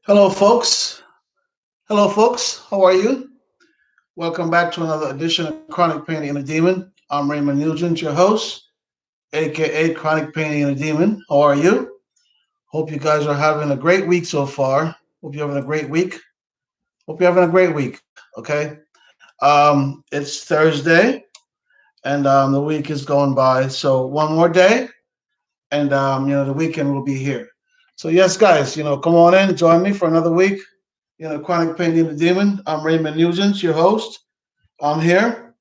Hello, folks. Hello, folks. How are you? Welcome back to another edition of Chronic Pain and a Demon. I'm Raymond Nugent, your host, aka Chronic Pain and a Demon. How are you? Hope you guys are having a great week so far. Hope you're having a great week. Hope you're having a great week. Okay. It's Thursday, and the week is going by. So one more day, and the weekend will be here. So yes, guys, come on in, join me for another week. Chronic Pain and the Demon. I'm Raymond Nugent, your host. I'm here.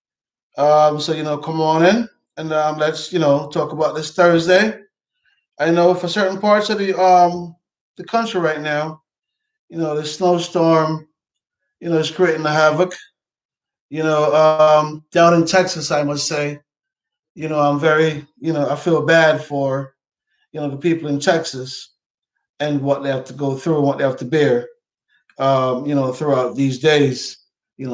So come on in and let's talk about this Thursday. I know for certain parts of the country right now, the snowstorm, is creating a havoc. Down in Texas, I must say, I'm very, I feel bad for the people in Texas and what they have to go through and what they have to bear, throughout these days,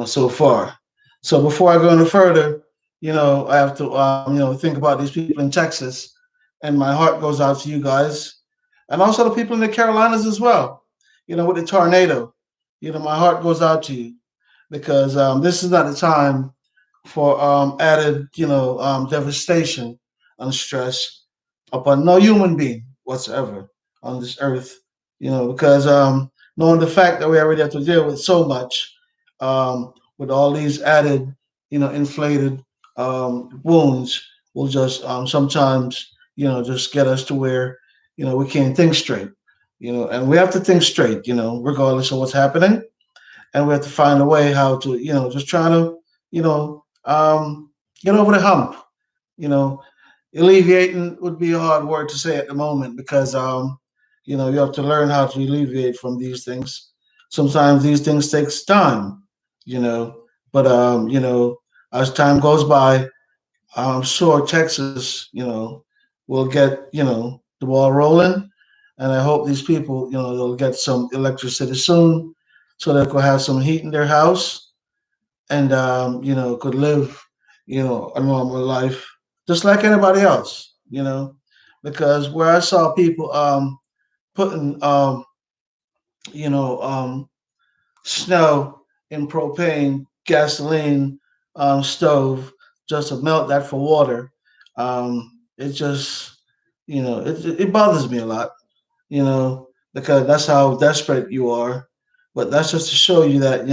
so far. So before I go any further, I have to, think about these people in Texas, and my heart goes out to you guys, and also the people in the Carolinas as well. With the tornado, my heart goes out to you because this is not the time for added, devastation and stress upon no human being whatsoever on this earth. Because knowing the fact that we already have to deal with so much, with all these added, inflated wounds, will just sometimes, just get us to where, we can't think straight. And we have to think straight, regardless of what's happening, and we have to find a way how to, just try to, get over the hump. You know, Alleviating would be a hard word to say at the moment because, you have to learn how to alleviate from these things. Sometimes these things takes time, you know, but as time goes by, I'm sure Texas, will get, the ball rolling, and I hope these people, they'll get some electricity soon, so they could have some heat in their house, and could live, a normal life just like anybody else, because where I saw people putting you know um, snow in propane gasoline stove just to melt that for water. It just, it bothers me a lot, you know, because that's how desperate you are. But that's just to show you that,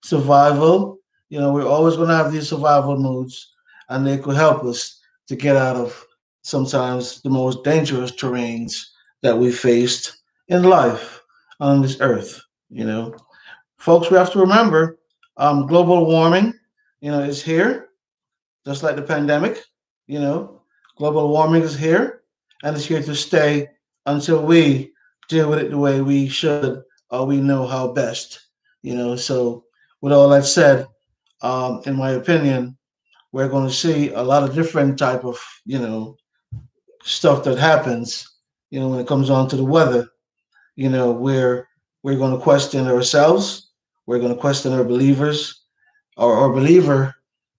survival, we're always going to have these survival moods, and they could help us to get out of sometimes the most dangerous terrains that we faced in life on this earth, you know. Folks, we have to remember global warming, is here, just like the pandemic, you know. Global warming is here, and it's here to stay until we deal with it the way we should or we know how best, So, with all that said, in my opinion, we're going to see a lot of different type of, stuff that happens, when it comes on to the weather, where we're going to question ourselves, we're going to question our believers, or believer,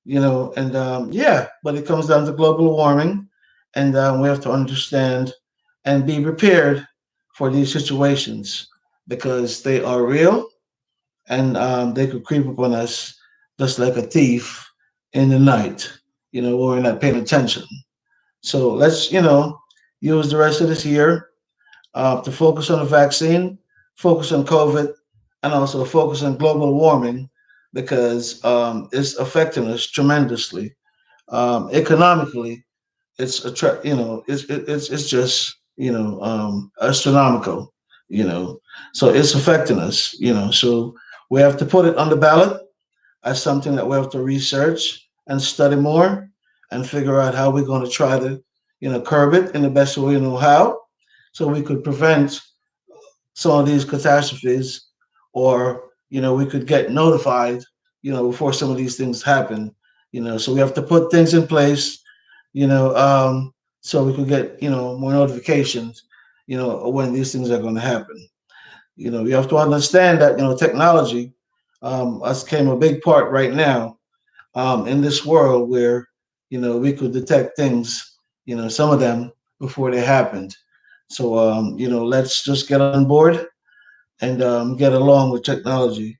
and yeah, but it comes down to global warming, and we have to understand and be prepared for these situations because they are real, and they could creep upon us just like a thief in the night, when we're not paying attention. So let's, use the rest of this year to focus on the vaccine, focus on COVID, and also focus on global warming because it's affecting us tremendously. Economically, it's just astronomical. You know, so it's affecting us. So we have to put it on the ballot as something that we have to research and study more and figure out how we're going to try to curb it in the best way we know how, so we could prevent some of these catastrophes, or we could get notified before some of these things happen. So we have to put things in place, you know so we could get more notifications when these things are going to happen. You have to understand that technology has came a big part right now in this world where we could detect things, some of them before they happened. So let's just get on board and get along with technology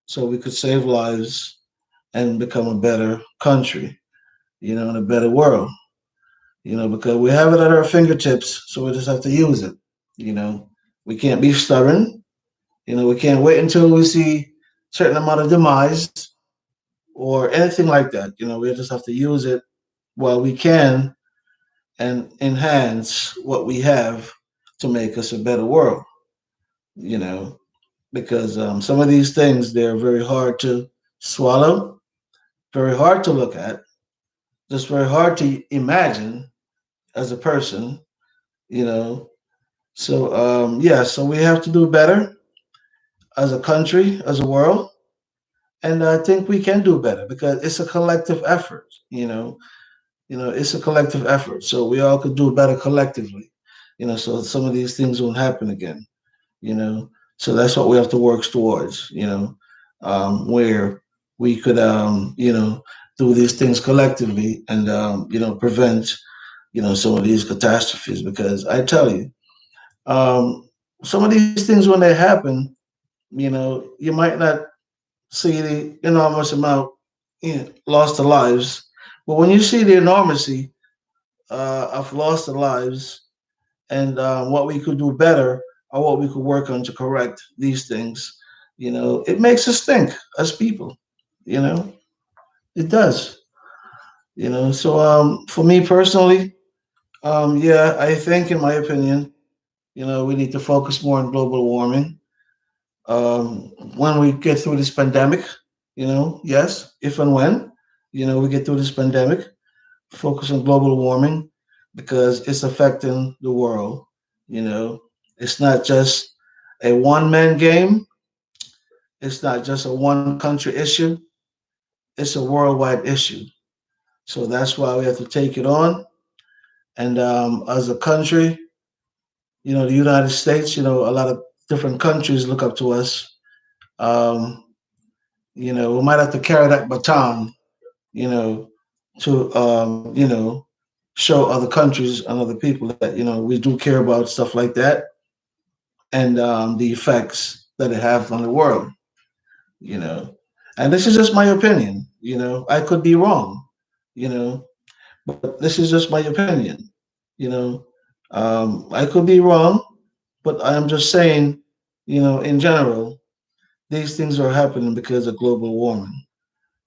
so we could save lives and become a better country, and a better world, because we have it at our fingertips, so we just have to use it. You know, we can't be stubborn. We can't wait until we see certain amount of demise or anything like that. We just have to use it while we can and enhance what we have to make us a better world. You know, because some of these things they're very hard to swallow, very hard to look at, just very hard to imagine as a person. You know, so yeah, so we have to do better as a country, as a world, and I think we can do better because it's a collective effort. It's a collective effort, so we all could do better collectively. So some of these things won't happen again. you know. So that's what we have to work towards, where we could, do these things collectively and, prevent, some of these catastrophes. Because I tell you, um, some of these things when they happen, you might not see the enormous amount, lost of lives, but when you see the enormity of lost of lives and what we could do better or what we could work on to correct these things, it makes us think as people, you know, it does, So for me personally, yeah, I think, in my opinion, we need to focus more on global warming. When we get through this pandemic, yes, if and when, we get through this pandemic, focus on global warming because it's affecting the world. You know, it's not just a one man game, it's not just a one country issue, it's a worldwide issue. So that's why we have to take it on. And as a country, the United States, a lot of different countries look up to us. Um, we might have to carry that baton, you know, to, show other countries and other people that, we do care about stuff like that and the effects that it has on the world, you know. And this is just my opinion, I could be wrong, you know, but this is just my opinion, you know. I could be wrong, but I'm just saying, in general, these things are happening because of global warming,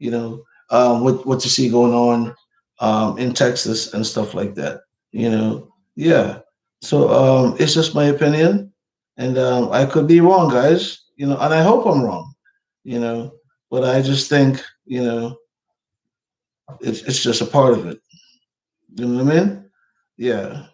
with what you see going on in Texas and stuff like that, Yeah. So it's just my opinion, and I could be wrong, guys, and I hope I'm wrong, you know, but I just think, it's just a part of it. You know what I mean? Yeah.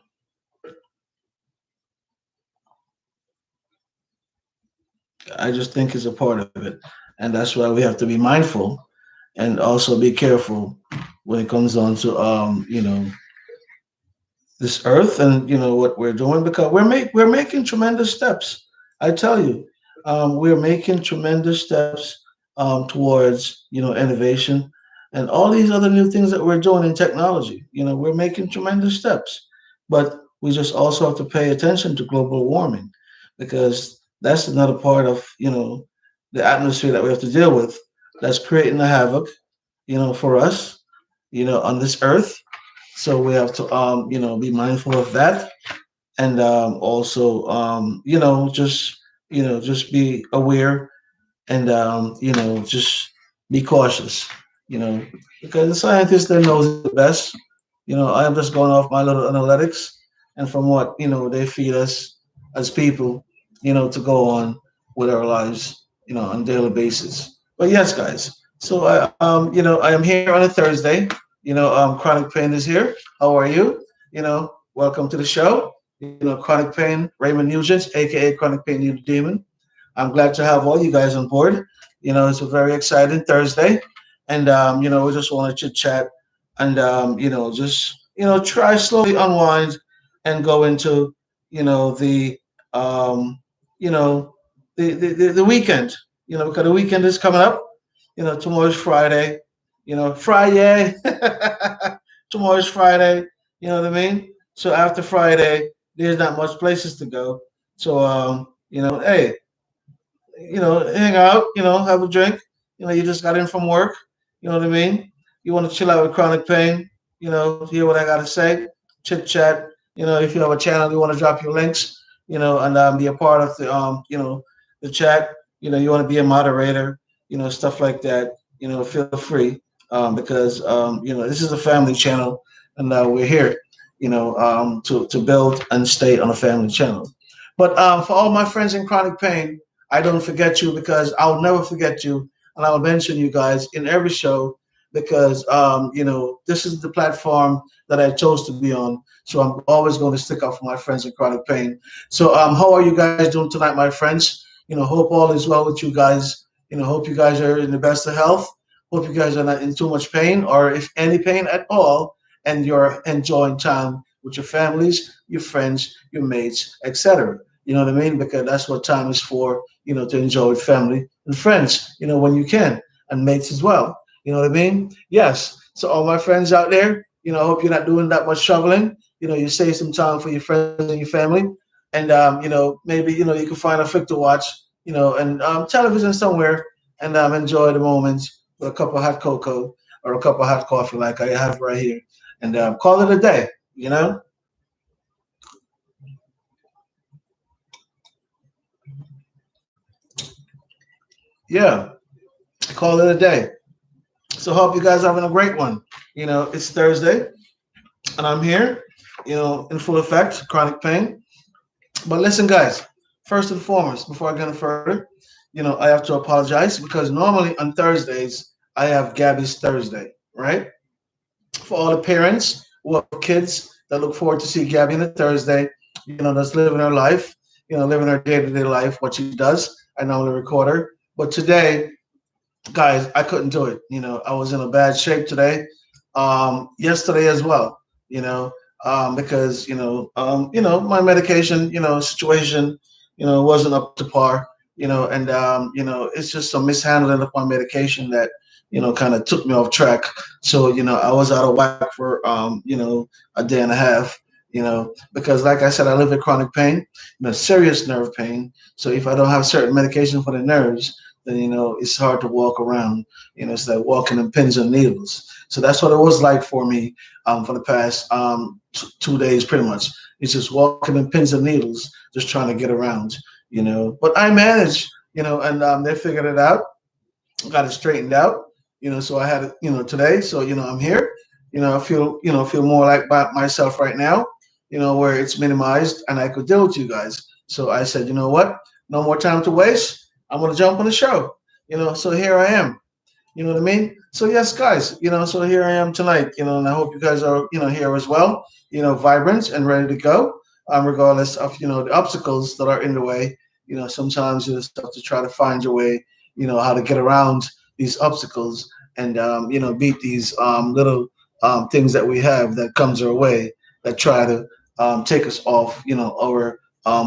I just think it's a part of it. And that's why we have to be mindful and also be careful when it comes on to, this earth and what we're doing because we're making tremendous steps. I tell you, we're making tremendous steps towards innovation and all these other new things that we're doing in technology. We're making tremendous steps, but we just also have to pay attention to global warming because that's another part of the atmosphere that we have to deal with. That's creating the havoc for us on this earth, so we have to be mindful of that and also just be aware and just be cautious, you know, because the scientist that knows it best. I am just going off my little analytics and from what they feed us as people, to go on with our lives, on a daily basis. But yes, guys. So I am here on a Thursday. Chronic Pain is here. How are you? Welcome to the show. Chronic Pain, Raymond Nugent, aka Chronic Pain New Demon. I'm glad to have all you guys on board. It's a very exciting Thursday, and we just want to chit chat and just try slowly unwind and go into the um, you know the weekend. Because the weekend is coming up. Tomorrow's Friday. Friday. Tomorrow's Friday. You know what I mean? So after Friday, there's not much places to go. So hey, hang out, have a drink. You just got in from work. You know what I mean? You want to chill out with chronic pain, hear what I got to say, chit chat. If you have a channel, you want to drop your links, and be a part of the chat. You want to be a moderator, stuff like that. Feel free, because this is a family channel, and we're here, to build and stay on a family channel. But for all my friends in chronic pain, I don't forget you because I'll never forget you, and I'll mention you guys in every show because this is the platform that I chose to be on. So I'm always going to stick up for my friends in chronic pain. So how are you guys doing tonight, my friends? Hope all is well with you guys. Hope you guys are in the best of health. Hope you guys are not in too much pain or if any pain at all, and you're enjoying time with your families, your friends, your mates, etc. You know what I mean? Because that's what time is for, to enjoy with family and friends, when you can, and mates as well. You know what I mean? Yes. So all my friends out there, I hope you're not doing that much traveling. You save some time for your friends and your family. And maybe, you can find a flick to watch, and television somewhere and enjoy the moments with a cup of hot cocoa or a cup of hot coffee like I have right here. And call it a day, you know? Yeah, call it a day. So hope you guys are having a great one. It's Thursday and I'm here, in full effect, chronic pain. But listen, guys, first and foremost, before I get any further, I have to apologize because normally on Thursdays, I have Gabby's Thursday, right? For all the parents who have kids that look forward to see Gabby on a Thursday, that's living her life, living her day-to-day life, what she does. I normally record her. But today, guys, I couldn't do it. I was in a bad shape today. Yesterday as well. You know, because my medication, situation, wasn't up to par. And it's just some mishandling of my medication that kind of took me off track. So I was out of whack for a day and a half. Because like I said, I live with chronic pain, serious nerve pain. So if I don't have certain medication for the nerves, then it's hard to walk around. It's like walking in pins and needles. So that's what it was like for me for the past 2 days, pretty much. It's just walking in pins and needles, just trying to get around. But I managed. And they figured it out, got it straightened out. So I had it, today. So I'm here. I feel more like myself right now. Where it's minimized and I could deal with you guys. So I said, you know what? No more time to waste. I'm gonna jump on the show. So here I am. You know what I mean? So yes, guys, so here I am tonight, and I hope you guys are, here as well, vibrant and ready to go, regardless of, the obstacles that are in the way. Sometimes you just have to try to find your way, how to get around these obstacles and, beat these little things that we have that comes our way that try to take us off, our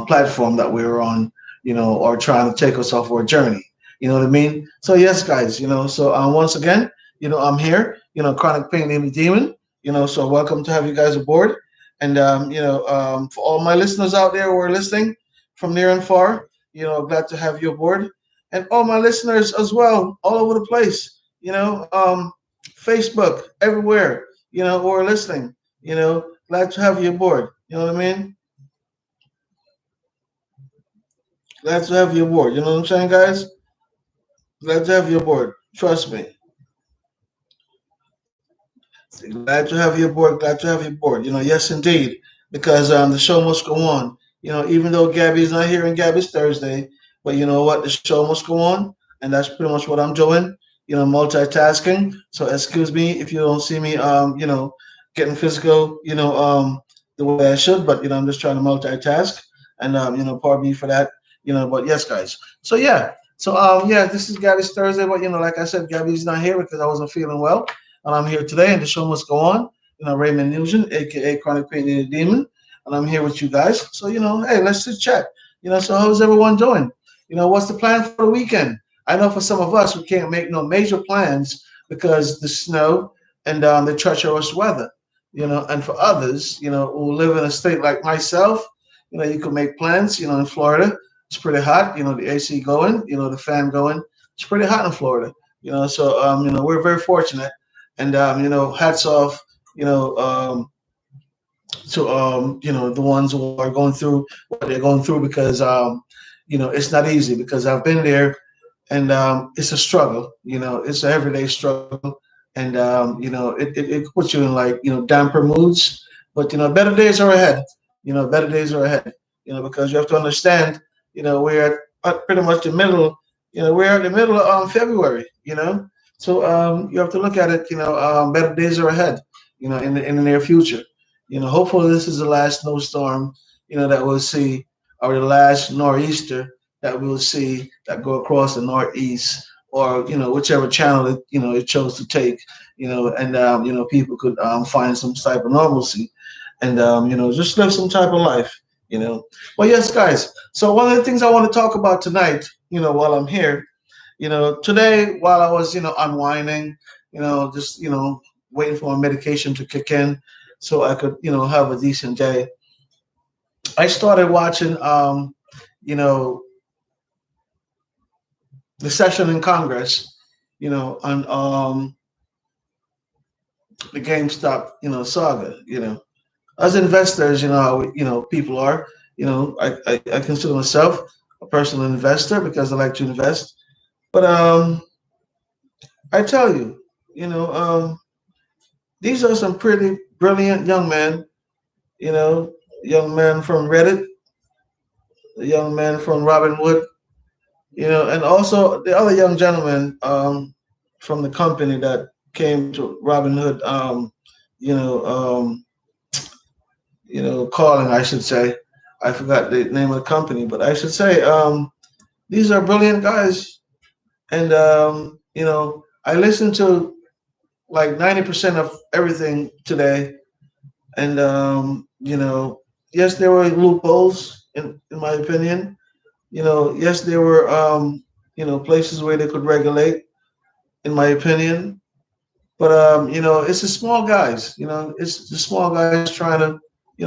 platform that we're on, or trying to take us off our journey. You know what I mean? So yes, guys. So once again, I'm here. Chronic pain named demon. So welcome to have you guys aboard. And for all my listeners out there who are listening from near and far, glad to have you aboard. And all my listeners as well, all over the place. Facebook, everywhere. Who are listening. Glad to have you aboard. You know what I mean? Glad to have you aboard. You know what I'm saying, guys? Glad to have you aboard. Trust me. Glad to have you aboard. Glad to have you aboard. Yes, indeed, because the show must go on. Even though Gabby's not here and Gabby's Thursday, but you know what? The show must go on, and that's pretty much what I'm doing. Multitasking. So excuse me if you don't see me, getting physical, the way I should, but I'm just trying to multitask, and pardon me for that. But yes, guys. So yeah. So yeah, this is Gabby's Thursday, but like I said, Gabby's not here because I wasn't feeling well. And I'm here today, and the show must go on. Raymond Nugent, aka Chronic Pain and the Demon, and I'm here with you guys. So hey, let's just chat. So how's everyone doing? What's the plan for the weekend? I know for some of us, we can't make no major plans because the snow and the treacherous weather. And for others, who live in a state like myself, you could make plans. In Florida, it's pretty hot. The AC going, the fan going. It's pretty hot in Florida. So we're very fortunate, and hats off, you know, um, to the ones who are going through what they're going through because it's not easy because I've been there and it's a struggle. It's an everyday struggle, and it puts you in like damper moods. But better days are ahead. Better days are ahead. Because you have to understand. We're at pretty much the middle. We're at the middle of February. So you have to look at it. Better days are ahead. In the near future. Hopefully this is the last snowstorm. That we'll see, or the last nor'easter that we'll see that go across the northeast or whichever channel it chose to take and people could find some type of normalcy and just live some type of life well, yes, guys, so one of the things I want to talk about tonight while I'm here today while I was unwinding just waiting for my medication to kick in so I could have a decent day. I started watching you know the session in Congress, on the GameStop, saga. As investors, how people are. I consider myself a personal investor because I like to invest. But I tell you, these are some pretty brilliant young men. You know, young man from Reddit, a young man from Robinhood, and also the other young gentleman from the company that came to Robinhood, you know, um, calling, I should say. I forgot the name of the company, but I should say these are brilliant guys. And, I listened to like 90% of everything today. And, yes, there were loopholes, in my opinion. Yes, there were, places where they could regulate, in my opinion. But it's the small guys. It's the small guys trying to,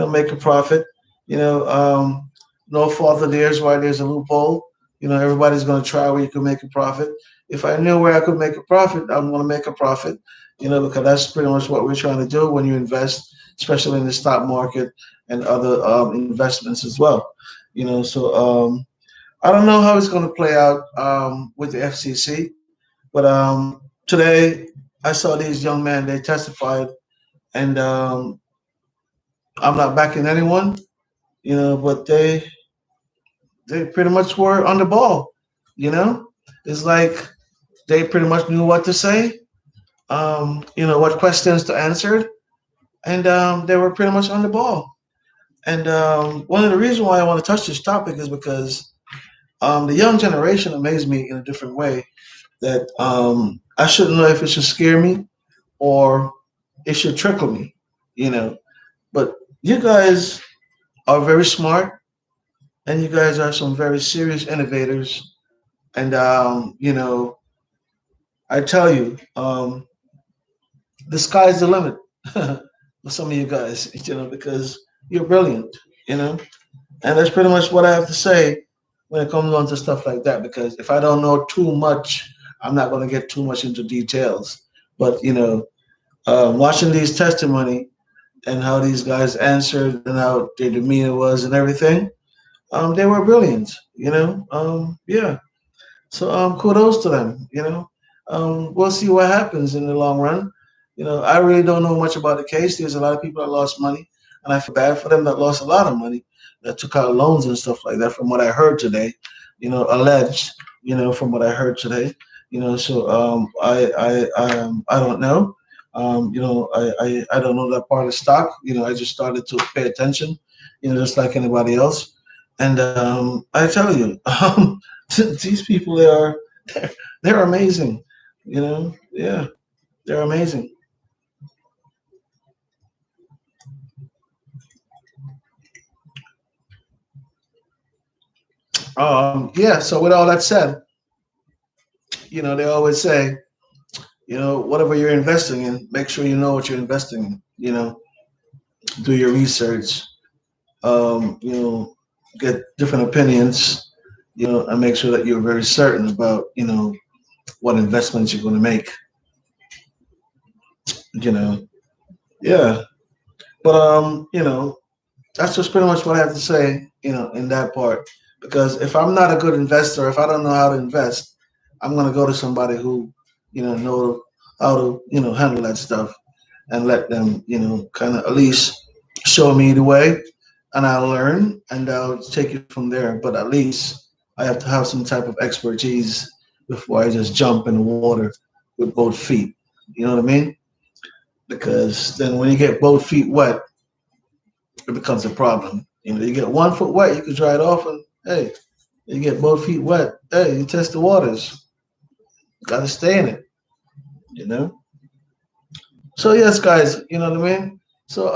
make a profit. You know, um, no fault of theirs why there's a loophole. Everybody's going to try where you can make a profit. If I knew where I could make a profit, I'm going to make a profit. Because that's pretty much what we're trying to do when you invest, especially in the stock market and other investments as well. So I don't know how it's going to play out with the FCC, but today I saw these young men. They testified, and I'm not backing anyone, but they pretty much were on the ball. You know, it's like they pretty much knew what to say, what questions to answer, and they were pretty much on the ball. And one of the reasons why I want to touch this topic is because the young generation amazed me in a different way. That I shouldn't know if it should scare me or it should trickle me, you know. But you guys are very smart, and you guys are some very serious innovators. And I tell you, the sky's the limit for some of you guys, because you're brilliant, you know. And that's pretty much what I have to say when it comes on to stuff like that. Because if I don't know too much, I'm not going to get too much into details. But watching these testimony and how these guys answered and how their demeanor was and everything, they were brilliant. Yeah. So kudos to them. We'll see what happens in the long run. I really don't know much about the case. There's a lot of people that lost money, and I feel bad for them that lost a lot of money, that took out loans and stuff like that. From what I heard today, alleged. From what I heard today. So I don't know. I don't know that part of stock. I just started to pay attention. Just like anybody else. And I tell you, these people they're amazing. Yeah, they're amazing. Yeah. So with all that said, they always say, whatever you're investing in, make sure you know what you're investing in. Do your research. Get different opinions. and make sure that you're very certain about, what investments you're going to make, you know. Yeah. But, that's just pretty much what I have to say, in that part. Because if I'm not a good investor, if I don't know how to invest, I'm going to go to somebody who, know how to, handle that stuff and let them, kind of at least show me the way and I'll learn and I'll take it from there. But at least I have to have some type of expertise before I just jump in the water with both feet. You know what I mean? Because then when you get both feet wet, it becomes a problem. You get 1 foot wet, you can dry it off, and hey, you get both feet wet. Hey, you test the waters. Got to stay in it. You know. So yes, guys, you know what I mean. So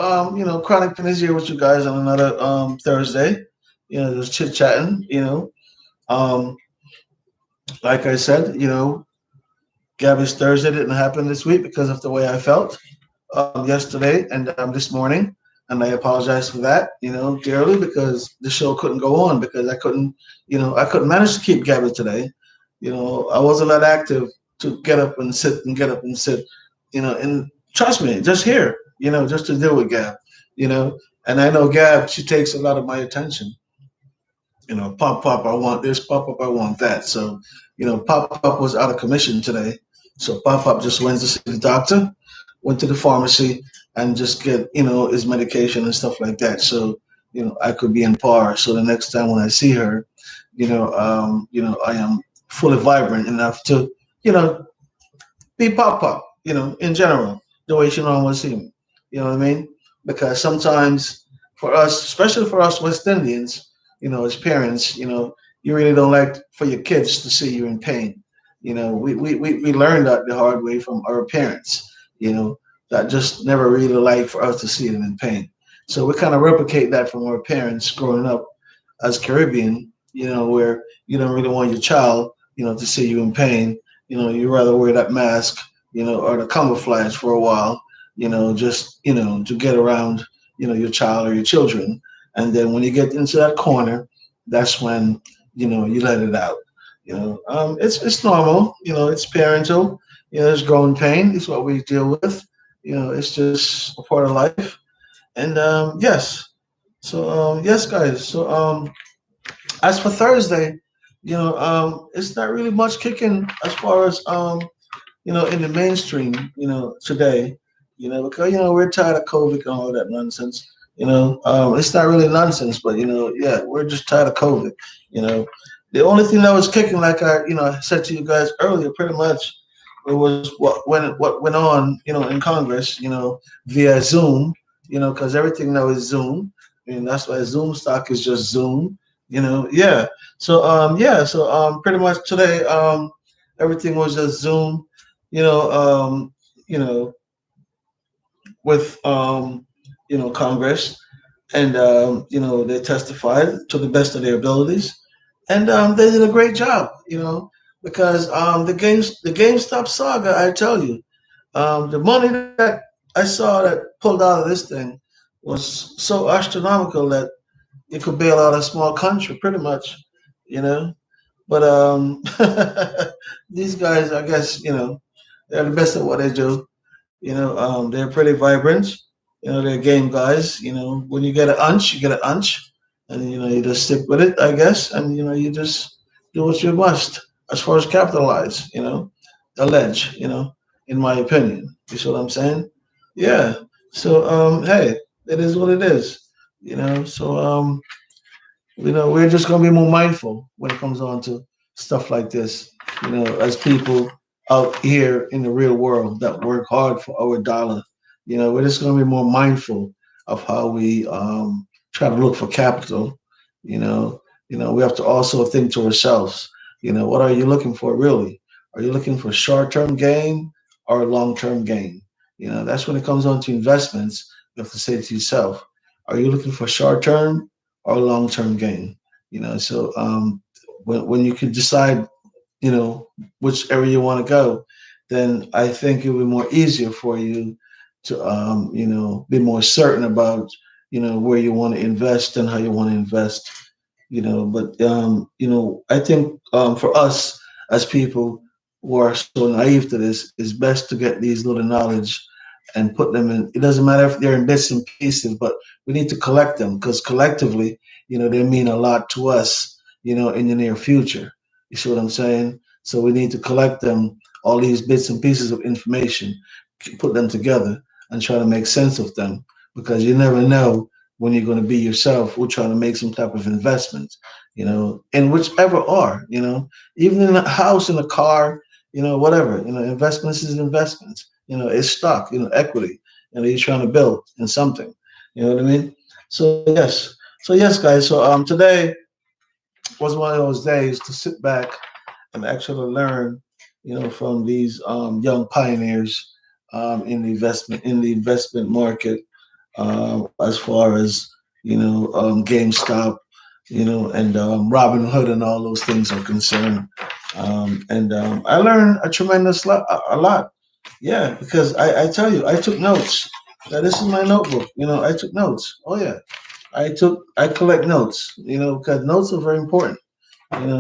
Chronic is here with you guys on another Thursday. Just chit chatting. Um, like I said, Gabby's Thursday didn't happen this week because of the way I felt yesterday and this morning, and I apologize for that, dearly, because the show couldn't go on because I couldn't manage to keep Gabby today. I wasn't that active to get up and sit and get up and sit, and trust me, just here, just to deal with Gab, you know, and I know Gab, she takes a lot of my attention. Pop Pop, I want this, Pop Pop, I want that. So, Pop Pop was out of commission today. So Pop Pop just went to see the doctor, went to the pharmacy, and just get, his medication and stuff like that. So, I could be in par. So the next time when I see her, I am fully vibrant enough to, you know, be Pop Pop, in general, the way she normally see me. You know what I mean? Because sometimes for us, especially for us West Indians, as parents, you really don't like for your kids to see you in pain. We learned that the hard way from our parents, that just never really like for us to see them in pain. So we kind of replicate that from our parents growing up as Caribbean, where you don't really want your child, to see you in pain. You rather wear that mask, or the camouflage for a while, just, to get around, your child or your children. And then when you get into that corner, that's when, you let it out. It's normal, it's parental, it's growing pain. It's what we deal with. It's just a part of life. And yes, so yes, guys. So as for Thursday, it's not really much kicking as far as in the mainstream, today, because we're tired of COVID and all that nonsense. It's not really nonsense, but yeah, we're just tired of COVID. You know, the only thing that was kicking, like I, said to you guys earlier, pretty much, it was what went on, in Congress, via Zoom, because everything now is Zoom, and that's why Zoom stock is just Zoom. Yeah. So pretty much today, everything was just Zoom. You know, um, you know, with Congress, and they testified to the best of their abilities, and they did a great job. Because the GameStop saga, I tell you, the money that I saw that pulled out of this thing was so astronomical that it could bail out a small country, pretty much. You know, but these guys, I guess, they're the best at what they do. They're pretty vibrant. They're game guys. When you get an hunch, you get an hunch, and you just stick with it, I guess, and you just do what you must as far as capitalize. Allege. In my opinion, you see what I'm saying? Yeah. So hey, it is what it is. So we're just gonna be more mindful when it comes on to stuff like this. As people out here in the real world that work hard for our dollar, we're just gonna be more mindful of how we try to look for capital. You know, we have to also think to ourselves. What are you looking for really? Are you looking for short-term gain or long-term gain? That's when it comes on to investments. You have to say to yourself, are you looking for short-term or long-term gain? So when you can decide, you know, which area you want to go, then I think it'll be more easier for you to, be more certain about, where you want to invest and how you want to invest, But I think for us as people who are so naive to this, it's best to get these little knowledge and put them in. It doesn't matter if they're in bits and pieces, but we need to collect them because collectively, they mean a lot to us, in the near future. You see what I'm saying? So we need to collect them, all these bits and pieces of information, put them together and try to make sense of them because you never know when you're going to be yourself or trying to make some type of investment, in whichever are, even in a house, in a car, whatever, investments is investments, it's stock, equity, you're trying to build in something, you know what I mean? So yes, guys. So today was one of those days to sit back and actually learn, from these young pioneers in the investment market, as far as GameStop, and Robinhood and all those things are concerned. And I learned a tremendous lot, a lot. Yeah, because I tell you, I took notes. Now, this is my notebook. I took notes. Oh yeah, I collect notes. Because notes are very important.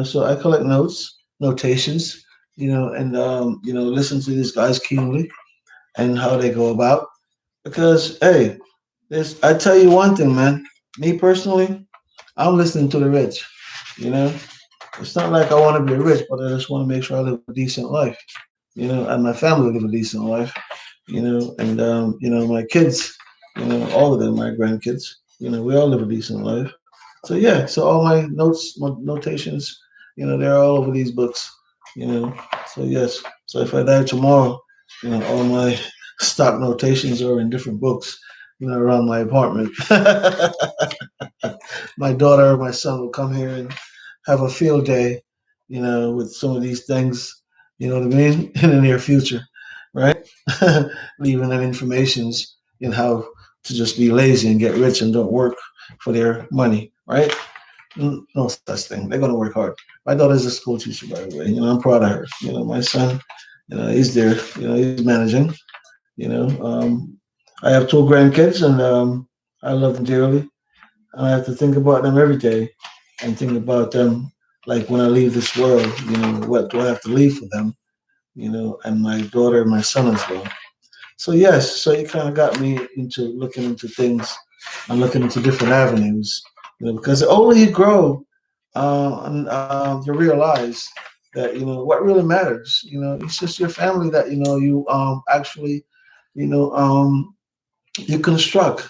So I collect notes, notations. And listen to these guys keenly and how they go about. Because hey, I tell you one thing, man. Me personally, I'm listening to the rich. You know, it's not like I want to be rich, but I just want to make sure I live a decent life. And my family live a decent life. And my kids. All of them, my grandkids. We all live a decent life. So yeah, so all my notes, my notations, they're all over these books. You know, so yes. So if I die tomorrow, all my stock notations are in different books. Around my apartment. My daughter or my son will come here and have a field day, with some of these things, you know what I mean, in the near future, right? Leaving them informations in how to just be lazy and get rich and don't work for their money, right? No such thing. They're gonna work hard. My daughter's a school teacher, by the way. I'm proud of her. My son, he's there. He's managing. I have two grandkids, and I love them dearly. I have to think about them every day and think about them like when I leave this world, what do I have to leave for them, and my daughter and my son as well. So yes, so it kind of got me into looking into things and looking into different avenues, because the older you grow, and you realize that what really matters. It's just your family that you actually, you know um, you construct.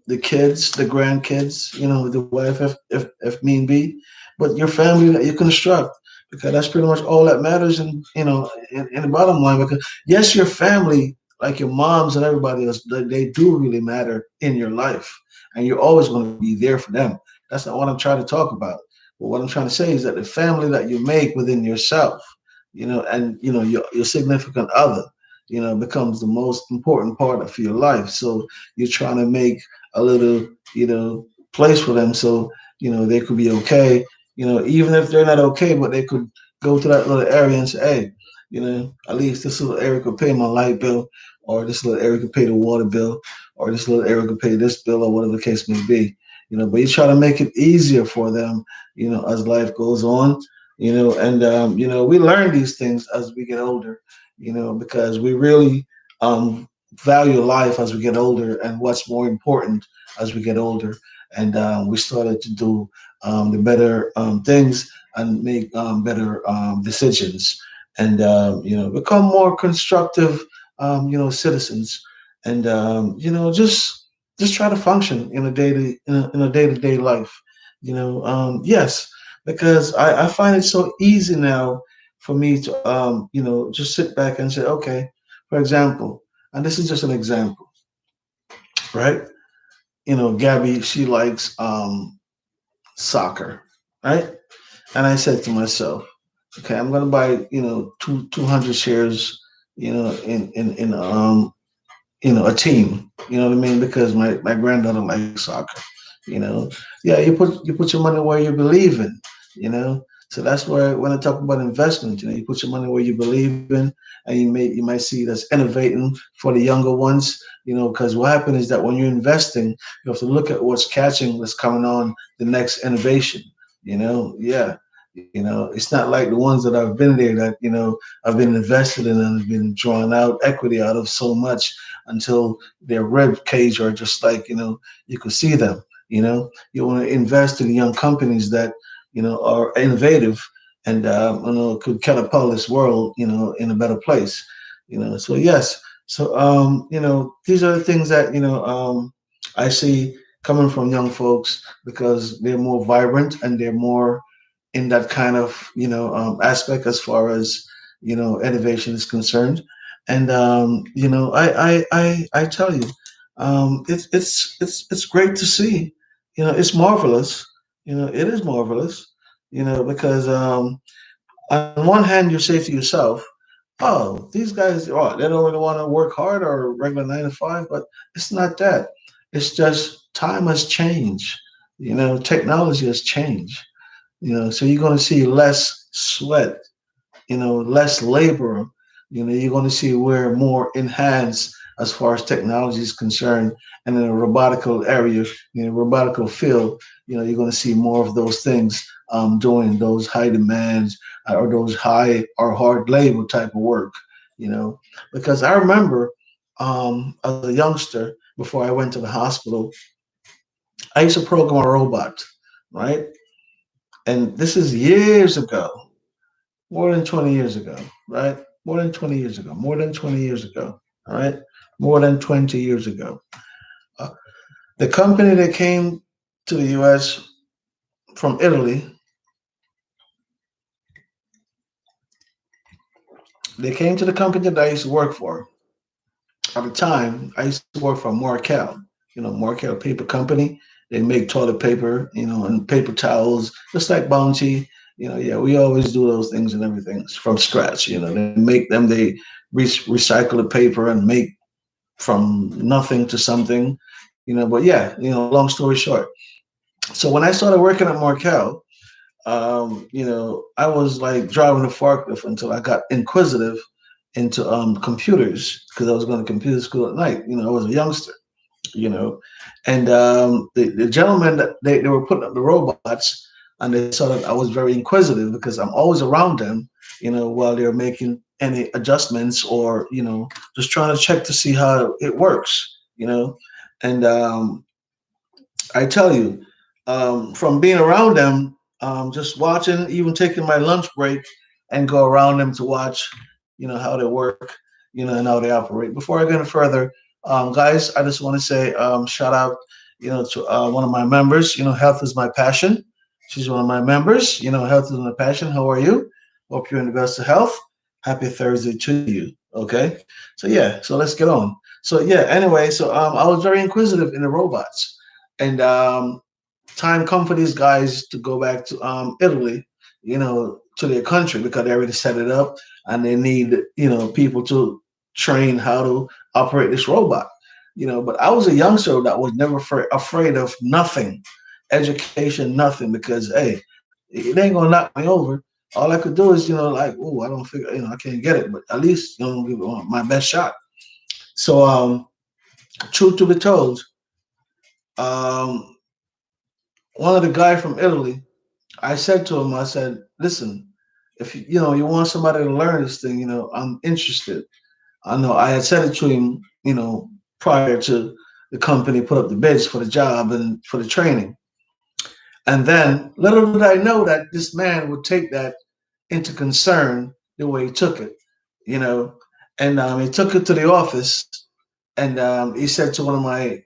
The kids, the grandkids, the wife if mean be, but your family that you construct, because that's pretty much all that matters in the bottom line. Because yes, your family, like your moms and everybody else, they do really matter in your life, and you're always going to be there for them. That's not what I'm trying to talk about. But what I'm trying to say is that the family that you make within yourself, and your significant other, becomes the most important part of your life. So you're trying to make a little, place for them so, they could be okay, even if they're not okay, but they could go to that little area and say, hey, at least this little area could pay my light bill, or this little area could pay the water bill, or this little area could pay this bill, or whatever the case may be. But you try to make it easier for them, as life goes on, and we learn these things as we get older, because we really value life as we get older and what's more important as we get older. And we started to do the better things and make better decisions and, become more constructive, citizens and, just try to function in a daily, in a day-to-day life, yes, because I find it so easy now for me to, just sit back and say, okay, for example, and this is just an example, right? Gabby, she likes soccer, right? And I said to myself, okay, I'm gonna buy, 200 shares, in a team. You know what I mean? Because my granddaughter likes soccer. You know, yeah, you put your money where you believe in. You know, So that's where when I talk about investment, you put your money where you believe in, and you might see it as innovating for the younger ones, because what happens is that when you're investing, you have to look at what's catching, what's coming on, the next innovation. Yeah. It's not like the ones that I've been there that I've been invested in and have been drawing out equity out of so much until their rib cage are just like you could see them. You want to invest in young companies that are innovative and could catapult this world in a better place. So yes. So these are the things that I see coming from young folks because they're more vibrant and they're more in that kind of aspect as far as innovation is concerned. And I tell you, it's great to see. It's marvelous. It is marvelous. Because on one hand you say to yourself, oh, these guys, oh, they don't really want to work hard or regular 9 to 5, but it's not that. It's just time has changed. Technology has changed. So you're going to see less sweat, less labor. You're going to see we're more enhanced as far as technology is concerned. And in a robotical area, robotical field, you're going to see more of those things doing those high demands or those high or hard labor type of work, because I remember as a youngster before I went to the hospital, I used to program a robot, right? And this is years ago, more than 20 years ago, right? More than 20 years ago, more than 20 years ago, all right? More than 20 years ago. Uh, the company that came to the US from Italy, they came to the company that I used to work for. At the time, I used to work for Markel, Markel Paper Company. They make toilet paper, and paper towels, just like Bounty. Yeah, we always do those things and everything from scratch. They make them, they recycle the paper and make from nothing to something, but yeah, long story short. So when I started working at Markel, I was like driving a forklift until I got inquisitive into computers because I was going to computer school at night. I was a youngster, you know, and the gentlemen that they were putting up the robots, and they saw that I was very inquisitive because I'm always around them, while they're making any adjustments or just trying to check to see how it works, and I tell you, from being around them, just watching, even taking my lunch break and go around them to watch, how they work, and how they operate. Before I go any further, guys, I just want to say shout out, to one of my members. Health is my passion. She's one of my members. Health is my passion. How are you? Hope you're in the best of health. Happy Thursday to you. Okay, so yeah, so let's get on. So yeah, anyway, so I was very inquisitive in the robots, and time come for these guys to go back to Italy, to their country because they already set it up and they need, people to train how to operate this robot. But I was a youngster that was never afraid of nothing, education, nothing, because hey, it ain't gonna knock me over. All I could do is, like, oh, I don't figure, I can't get it, but at least, give it my best shot. So, truth to be told, um, one of the guy from Italy, I said to him, I said, listen, if you want somebody to learn this thing, I'm interested. I know I had said it to him, prior to the company put up the bids for the job and for the training. And then little did I know that this man would take that into concern the way he took it, you know. And he took it to the office, and he said to my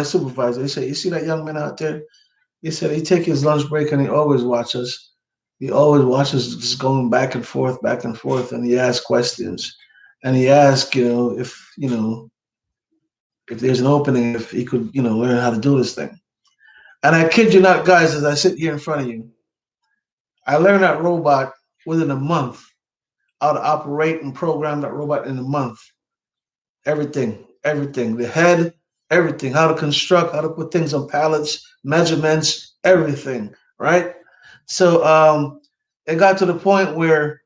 supervisor, he said, "You see that young man out there?" He said he take his lunch break and he always watches. He always watches, just going back and forth, and he asks questions. And he asks, if there's an opening, if he could, learn how to do this thing. And I kid you not, guys, as I sit here in front of you, I learned that robot within a month, how to operate and program that robot in a month. Everything, the head, everything, how to construct, how to put things on pallets, measurements, everything, right? So it got to the point where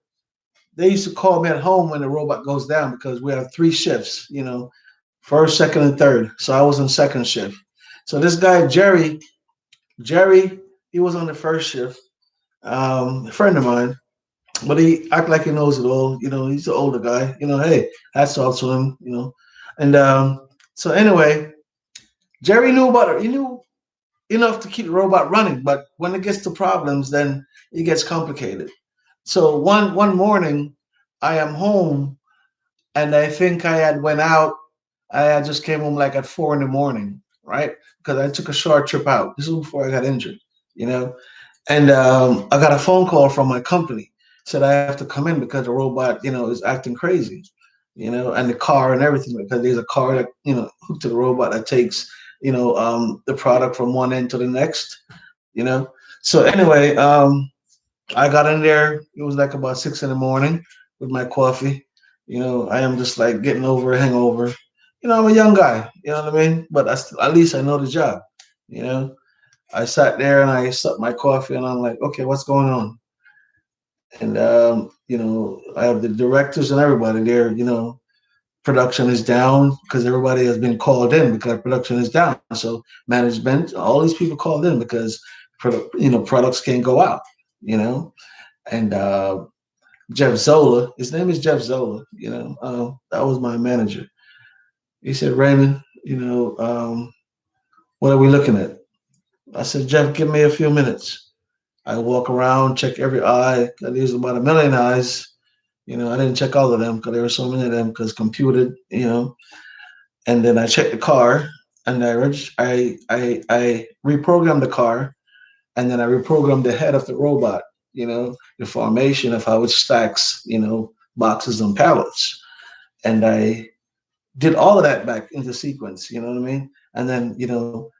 they used to call me at home when the robot goes down because we have three shifts, first, second, and third. So I was on second shift. So this guy Jerry, he was on the first shift. A friend of mine, but he act like he knows it all. He's an older guy. Hey, hats off to him. And so anyway, Jerry knew about it. He knew enough to keep the robot running, but when it gets to problems, then it gets complicated. So one morning, I am home, and I think I had went out. I had just came home like at 4 in the morning, right? Because I took a short trip out. This was before I got injured, you know. And I got a phone call from my company said I have to come in because the robot, is acting crazy, and the car and everything because there's a car that hooked to the robot that takes the product from one end to the next, you know. So anyway, I got in there. It was like about 6 in the morning with my coffee. I am just like getting over a hangover. I'm a young guy. You know what I mean? But at least I know the job. You know, I sat there and I sucked my coffee and I'm like, okay, what's going on? And I have the directors and everybody there. Production is down because everybody has been called in because production is down. So management, all these people called in because products can't go out. You know, and Jeff Zola, his name is Jeff Zola. That was my manager. He said, Raymond, what are we looking at? I said, Jeff, give me a few minutes. I walk around, check every eye. There's about a million eyes. I didn't check all of them because there were so many of them because computed, And then I checked the car, and I reprogrammed the car, and then I reprogrammed the head of the robot. The formation of how it stacks, boxes and pallets, and I did all of that back into sequence. You know what I mean? And then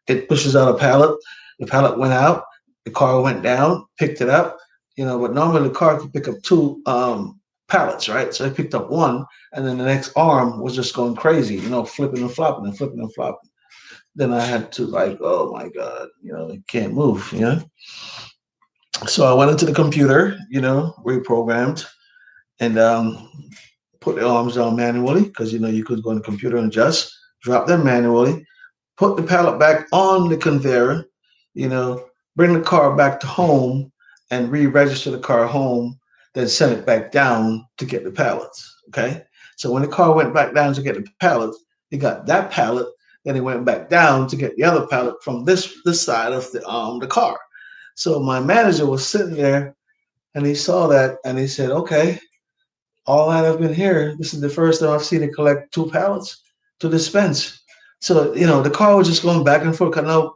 it pushes out a pallet. The pallet went out. The car went down, picked it up. But normally the car could pick up two pallets, right? So I picked up one, and then the next arm was just going crazy, flipping and flopping and flipping and flopping. Then I had to like, oh my God, it can't move, So I went into the computer, reprogrammed, and put the arms down manually because you could go on the computer and adjust, drop them manually, put the pallet back on the conveyor, you know, bring the car back to home and re-register the car home, then send it back down to get the pallets. Okay. So when the car went back down to get the pallets, he got that pallet, then he went back down to get the other pallet from this side of the car. So my manager was sitting there and he saw that and he said, okay, all that I've been here, this is the first time I've seen it collect two pallets to dispense. So, the car was just going back and forth. Cause now,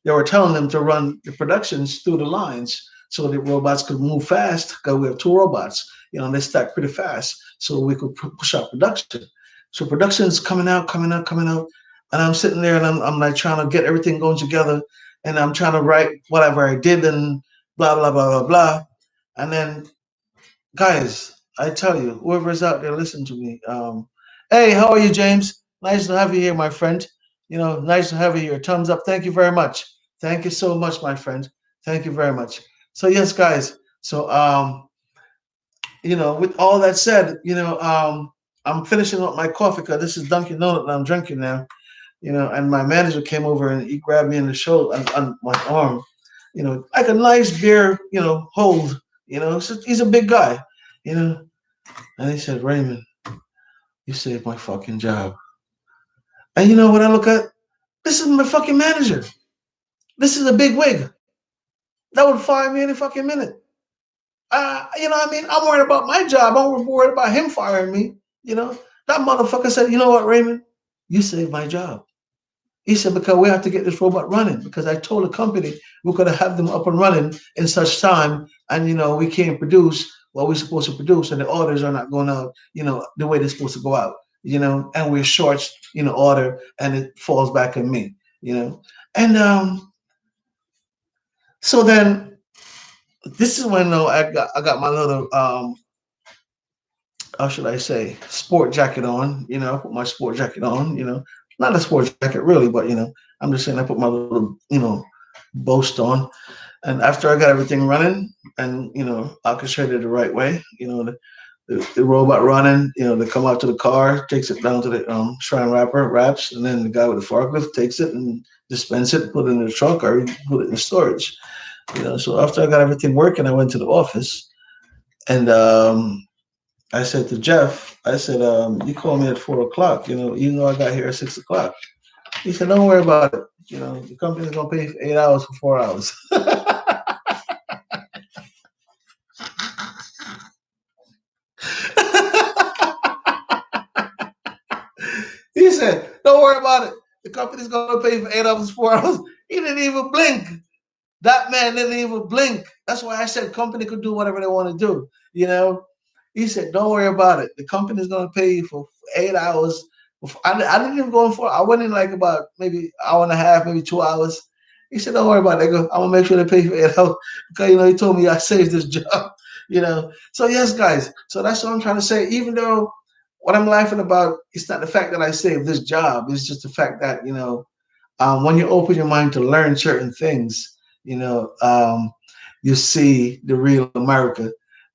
they were telling them to run the productions through the lines so the robots could move fast because we have two robots, they stack pretty fast so we could push out production. So production's coming out, coming out, coming out. And I'm sitting there and I'm like trying to get everything going together. And I'm trying to write whatever I did and blah, blah, blah, blah, blah. And then guys, I tell you, whoever's out there, listen to me. Hey, how are you, James? Nice to have you here, my friend. Nice to have you here. Thumbs up. Thank you very much. Thank you so much, my friend. Thank you very much. So yes, guys. So with all that said, I'm finishing up my coffee because this is Dunkin' Donut that I'm drinking now. And my manager came over and he grabbed me in the shoulder on my arm. Like a nice beer, hold. He's a big guy. You know, and he said, Raymond, you saved my fucking job. And you know what I look at? This is my fucking manager. This is a big wig. That would fire me any fucking minute. I mean, I'm worried about my job. I'm worried about him firing me. That motherfucker said, you know what, Raymond? You saved my job. He said, because we have to get this robot running because I told the company we're going to have them up and running in such time. And, we can't produce what we're supposed to produce and the orders are not going out, the way they're supposed to go out, and we're short, order and it falls back on me, And so then this is when I got my little, how should I say, sport jacket on, I put my sport jacket on, not a sport jacket really, but, I'm just saying I put my little, boast on. And after I got everything running and orchestrated the right way, the robot running, they come out to the car, takes it down to the shrine wrapper, wraps, and then the guy with the forklift takes it and dispense it, put it in the trunk, or put it in storage. So after I got everything working, I went to the office and I said to Jeff, I said, you called me at 4 o'clock, even though I got here at 6 o'clock. He said, don't worry about it. The company's gonna pay for 8 hours for 4 hours. He said, don't worry about it. The company's gonna pay for 8 hours, 4 hours. He didn't even blink. That man didn't even blink. That's why I said company could do whatever they want to do. He said, don't worry about it. The company's gonna pay you for 8 hours. I didn't even go in for. I went in like about maybe hour and a half, maybe 2 hours. He said, "Don't worry about it." I go, "I'm gonna make sure they pay for 8 hours because he told me I saved this job." So yes, guys. So that's what I'm trying to say. Even though what I'm laughing about, it's not the fact that I saved this job. It's just the fact that when you open your mind to learn certain things, you see the real America,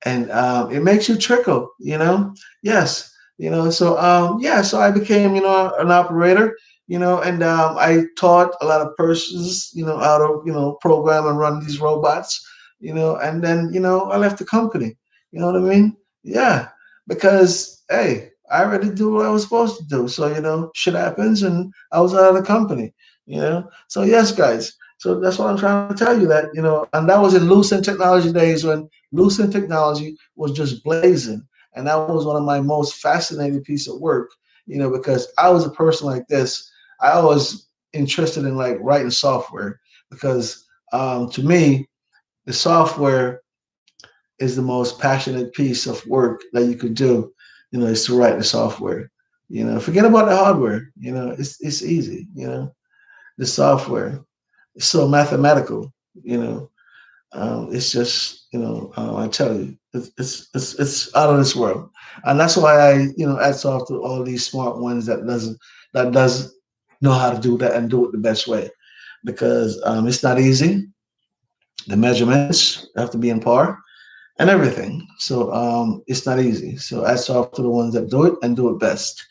and it makes you trickle. Yes. So I became an operator. And I taught a lot of persons how to program and run these robots. And then I left the company. You know what I mean? Yeah, because hey, I already do what I was supposed to do. So shit happens, and I was out of the company. So yes, guys. So that's what I'm trying to tell you, that and that was in Lucent Technology days, when Lucent Technology was just blazing, and that was one of my most fascinating piece of work. Because I was a person like this. I was interested in like writing software, because to me the software is the most passionate piece of work that you could do. Is to write the software. Forget about the hardware. It's easy. The software. It's so mathematical. It's just I tell you, it's out of this world, and that's why I add off to all these smart ones that does know how to do that and do it the best way, because it's not easy. The measurements have to be in par and everything, so it's not easy. So add off to the ones that do it and do it best.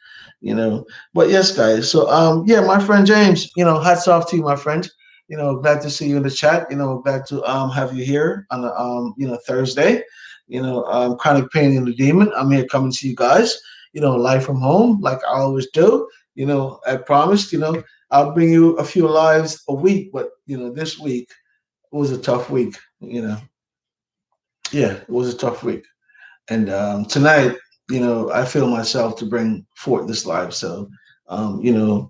But yes, guys. So yeah, my friend James, hats off to you, my friend. Glad to see you in the chat. Glad to have you here on the Thursday. Chronic Pain and the Demon. I'm here coming to you guys. Live from home, like I always do. I promised. I'll bring you a few lives a week, but this week was a tough week. Yeah, it was a tough week. And tonight, I feel myself to bring forth this live. So,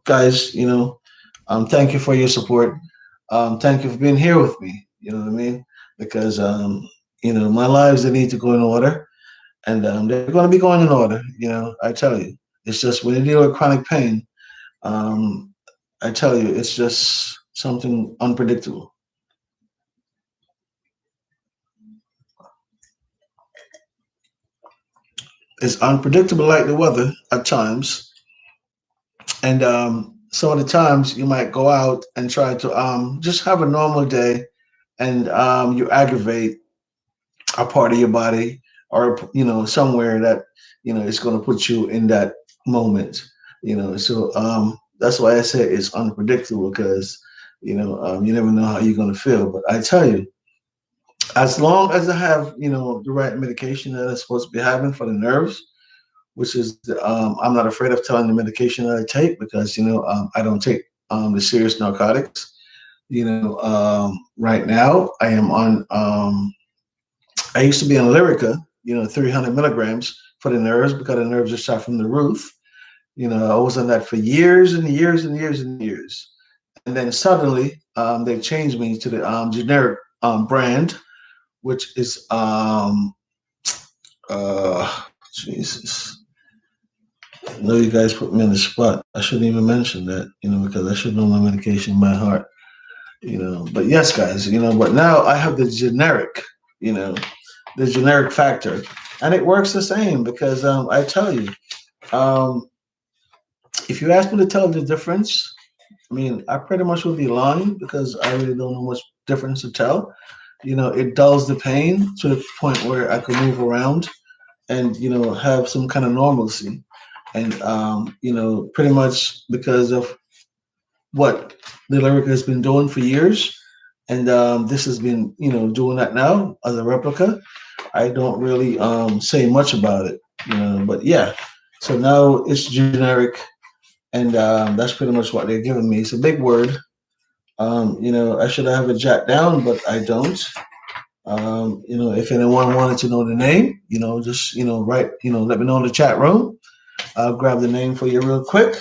guys, thank you for your support. Thank you for being here with me. You know what I mean? Because, my lives, they need to go in order, and they're going to be going in order. I tell you, it's just when you deal with chronic pain, um, I tell you, it's just something unpredictable. It's unpredictable like the weather at times. And some of the times you might go out and try to just have a normal day, and you aggravate a part of your body, or somewhere that it's going to put you in that moment. So that's why I say it's unpredictable, because you never know how you're going to feel. But I tell you, as long as I have the right medication that I'm supposed to be having for the nerves, which is I'm not afraid of telling the medication that I take, because I don't take the serious narcotics. Right now I am on. I used to be on Lyrica, 300 milligrams for the nerves, because the nerves are shot from the roof. I was on that for years and years and years and years, and then suddenly they changed me to the generic brand, which is Jesus. I know you guys put me on the spot. I shouldn't even mention that, because I should know my medication by heart, But yes, guys, but now I have you know, the generic factor, and it works the same, because I tell you, um, if you ask me to tell the difference, I mean, I pretty much would be lying, because I really don't know much difference to tell. it dulls the pain to the point where I could move around and have some kind of normalcy. And pretty much because of what the lyric has been doing for years, and this has been doing that now as a replica. I don't really say much about it, but yeah. So now it's generic, and that's pretty much what they're giving me. It's a big word. I should have it jot down, but I don't. If anyone wanted to know the name, just write, let me know in the chat room. I'll grab the name for you real quick